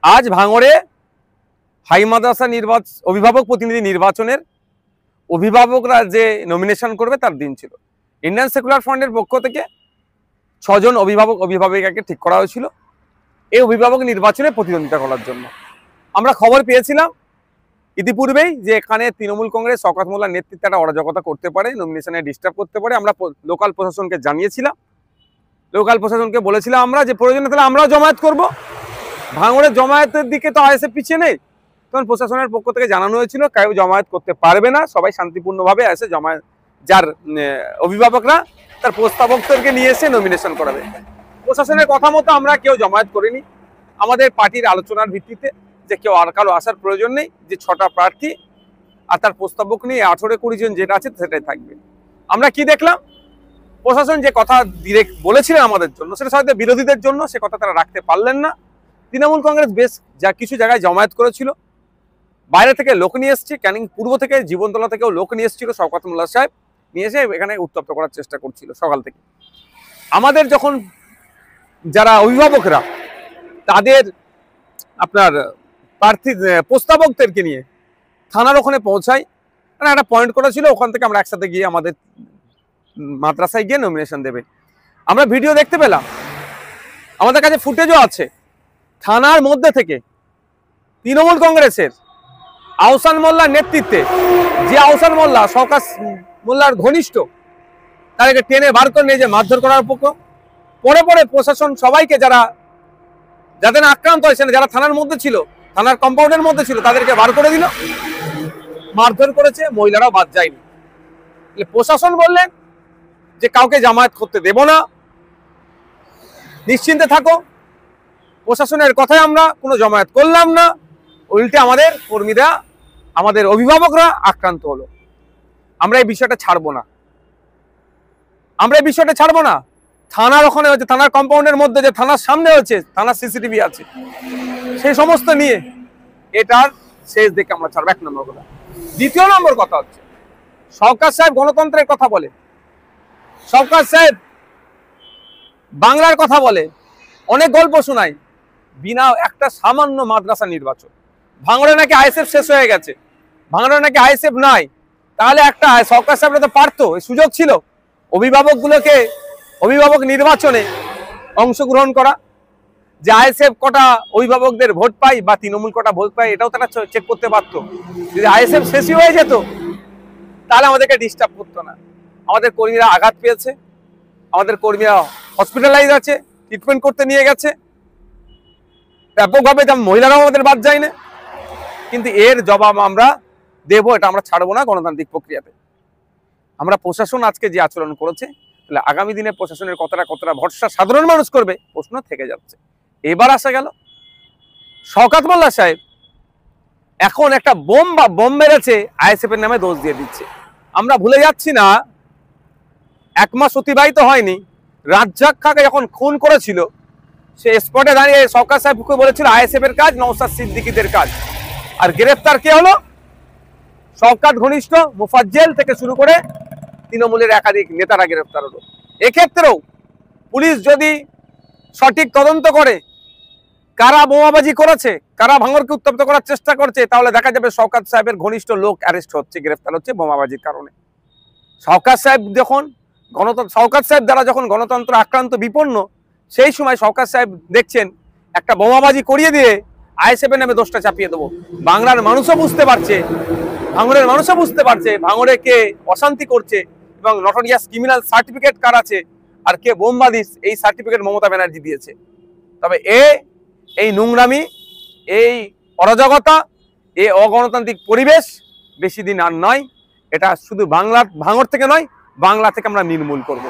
আজ ভাঙড়ে হাই মাদ্রাসা অভিভাবক প্রতিনিধি নির্বাচনের অভিভাবকরা যে নমিনেশন করবে তার দিন ছিল। ইন্ডিয়ান সেকুলার ফ্রন্টের পক্ষ থেকে 6 জন অভিভাবিকাকে ঠিক করা হয়েছিল এই অভিভাবক নির্বাচনে প্রতিদ্বন্দ্বিতা করার জন্য। আমরা খবর পেয়েছিলাম ইতিপূর্বেই যে এখানে তৃণমূল কংগ্রেস শওকত মোল্লার নেতৃত্বে একটা অরাজকতা করতে পারে, নমিনেশনে ডিস্টার্ব করতে পারে। আমরা লোকাল প্রশাসনকে জানিয়েছিলাম, লোকাল প্রশাসনকে বলেছিলাম আমরা যে প্রয়োজনে তাহলে আমরাও জমায়েত করব। ভাঙড়ের জমায়েতের দিকে তো আইএসএফ পিছিয়ে নেই, তখন প্রশাসনের পক্ষ থেকে জানানো হয়েছিল কেউ জমায়েত করতে পারবে না, সবাই শান্তিপূর্ণভাবে এসে জমায়েত, যার অভিভাবকরা তার প্রস্তাবকদেরকে নিয়ে এসে নমিনেশন করাবে। প্রশাসনের কথা মতো আমরা কেউ জমায়েত করিনি। আমাদের পার্টির আলোচনার ভিত্তিতে যে কেউ আর কারো আসার প্রয়োজন নেই, যে 6টা প্রার্থী আর তার প্রস্তাবক নিয়ে 18-20 জন যেটা আছে সেটাই থাকবে। আমরা কি দেখলাম, প্রশাসন যে কথা ডিরেক্ট বলেছিলেন আমাদের জন্য, সেটা হয়তো বিরোধীদের জন্য সে কথা তারা রাখতে পারলেন না। তৃণমূল কংগ্রেস বেশ কিছু জায়গায় জমায়েত করেছিল, বাইরে থেকে লোক নিয়ে এসছে, ক্যানিং পূর্ব থেকে জীবনতলা থেকেও লোক নিয়ে এসেছিল, শওকত মোল্লা সাহেব নিয়ে এসে এখানে উত্তপ্ত করার চেষ্টা করছিল সকাল থেকে। আমাদের যখন যারা অভিভাবকরা তাদের আপনার প্রার্থী প্রস্তাবকদেরকে নিয়ে থানার ওখানে পৌঁছায়, একটা পয়েন্ট করা ছিল, ওখান থেকে আমরা একসাথে গিয়ে আমাদের মাদ্রাসায় গিয়ে নমিনেশন দেবে। আমরা ভিডিও দেখতে পেলাম, আমাদের কাছে ফুটেজও আছে। থানার মধ্যে থেকে তৃণমূল কংগ্রেসের আহসান মোল্লার নেতৃত্বে, যে আহসান মোল্লা শওকত মোল্লার ঘনিষ্ঠ, তাদেরকে টেনে বার করে নিয়ে যে মারধর করার পরে প্রশাসন সবাইকে যাদের আক্রান্ত হয়েছে, যারা থানার মধ্যে ছিল, থানার কম্পাউন্ডের মধ্যে ছিল, তাদেরকে বার করে দিল, মারধর করেছে, মহিলারাও বাদ যায়নি। প্রশাসন বললেন যে কাউকে জামায়াত করতে দেব না, নিশ্চিন্তে থাকো। প্রশাসনের কথায় আমরা কোনো জমায়েত করলাম না, উল্টে আমাদের কর্মীরা, আমাদের অভিভাবকরা আক্রান্ত হলো। আমরা এই বিষয়টা ছাড়বো না, থানার ওখানে হচ্ছে, থানার কম্পাউন্ডের মধ্যে, যে থানার সামনে হচ্ছে, থানার সিসিটিভি আছে, সেই সমস্ত নিয়ে এটার শেষ দেখে আমরা ছাড়বো, 1 নম্বর কথা। 2 নম্বর কথা হচ্ছে, শওকত সাহেব গণতন্ত্রের কথা বলে, শওকত সাহেব বাংলার কথা বলে, অনেক গল্প শোনায়, বিনা একটা সামান্য মাদ্রাসা নির্বাচন। ভাঙড়ে নাকি আইএসএফ শেষ হয়ে গেছে, ভাঙড়ে নাকি আইএসএফ নাই, তাহলে একটা শওকত সাহেবরা তো পারতো, সুযোগ ছিল অভিভাবক নির্বাচনে অংশগ্রহণ করা, যে আইএসএফ কটা অভিভাবকদের ভোট পাই বা তৃণমূল কটা ভোট পাই, এটাও তারা চেক করতে পারতো। যদি আইএসএফ শেষই হয়ে যেত তাহলে আমাদেরকে ডিস্টার্ব করতো না। আমাদের কর্মীরা আঘাত পেয়েছে, আমাদের কর্মীরা হসপিটালাইজ আছে, ট্রিটমেন্ট করতে নিয়ে গেছে ব্যাপকভাবে, যেমন মহিলারাও আমাদের বাদ যায় না। কিন্তু এর জবাব আমরা দেবো, এটা আমরা ছাড়বো না গণতান্ত্রিক প্রক্রিয়াতে। আমরা প্রশাসন আজকে যে আচরণ করেছে, তাহলে আগামী দিনে প্রশাসনের কতটা ভরসা সাধারণ মানুষ করবে, প্রশ্ন থেকে যাচ্ছে। এবার আসা গেল শওকত মোল্লা সাহেব এখন একটা বোম মেরেছে, আইএসএফ এর নামে দোষ দিয়ে দিচ্ছে। আমরা ভুলে যাচ্ছি না, 1 মাস অতিবাহিত হয়নি, রাজ্জাক খাকে যখন খুন করেছিল, সে স্পটে দাঁড়িয়ে শওকত সাহেবকে বলেছিল আইএসএফ এর কাজ, নওশাদ সিদ্দিকীদের কাজ। আর গ্রেফতার কে হলো? শওকত ঘনিষ্ঠ মুফাজ্জল থেকে শুরু করে তৃণমূলের একাধিক নেতারা গ্রেফতার হলো। এক্ষেত্রেও পুলিশ যদি সঠিক তদন্ত করে কারা বোমাবাজি করেছে, কারা ভাঙড়কে উত্তপ্ত করার চেষ্টা করছে, তাহলে দেখা যাবে শওকত সাহেবের ঘনিষ্ঠ লোক অ্যারেস্ট হচ্ছে, গ্রেফতার হচ্ছে বোমাবাজির কারণে। শওকত সাহেব দ্বারা যখন গণতন্ত্র আক্রান্ত বিপন্ন, সেই সময় শওকত সাহেব দেখছেন একটা বোমাবাজি করিয়ে দিয়ে আইএসএফ এর নামে দোষটা চাপিয়ে দেবো। বাংলার মানুষও বুঝতে পারছে, ভাঙড়ের মানুষও বুঝতে পারছে ভাঙড়ে কে অশান্তি করছে এবং নটোরিয়াস ক্রিমিনাল সার্টিফিকেট কার আছে আর কে বোমবাদিস, এই সার্টিফিকেট মমতা ব্যানার্জি দিয়েছে। তবে এই নোংরামি, এই অরাজকতা, এই অগণতান্ত্রিক পরিবেশ বেশি দিন আর নয়। এটা শুধু ভাঙড় থেকে নয়, বাংলা থেকে আমরা নির্মূল করব।